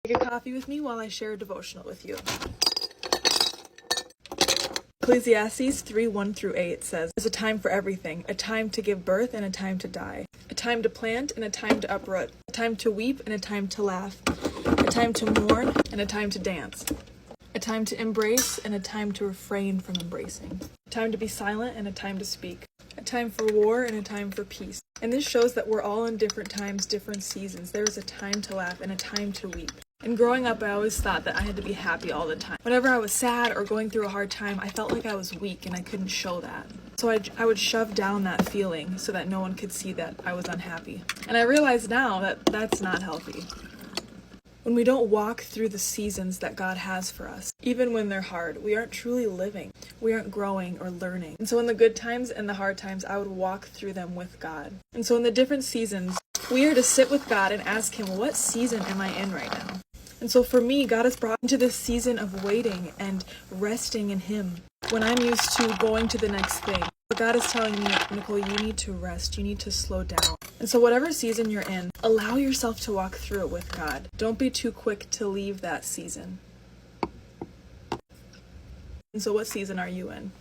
Take a coffee with me while I share a devotional with you. Ecclesiastes 3:1-8 says, "There's a time for everything, a time to give birth and a time to die, a time to plant and a time to uproot, a time to weep and a time to laugh, a time to mourn and a time to dance, a time to embrace and a time to refrain from embracing, a time to be silent and a time to speak, a time for war and a time for peace." And this shows that we're all in different times, different seasons. There is a time to laugh and a time to weep. And growing up, I always thought that I had to be happy all the time. Whenever I was sad or going through a hard time, I felt like I was weak and I couldn't show that. So I would shove down that feeling so that no one could see that I was unhappy. And I realize now that that's not healthy. When we don't walk through the seasons that God has for us, even when they're hard, we aren't truly living. We aren't growing or learning. And so in the good times and the hard times, I would walk through them with God. And so in the different seasons, we are to sit with God and ask Him, what season am I in right now? And so for me, God has brought me into this season of waiting and resting in Him when I'm used to going to the next thing. But God is telling me, Nicole, you need to rest. You need to slow down. And so whatever season you're in, allow yourself to walk through it with God. Don't be too quick to leave that season. And so what season are you in?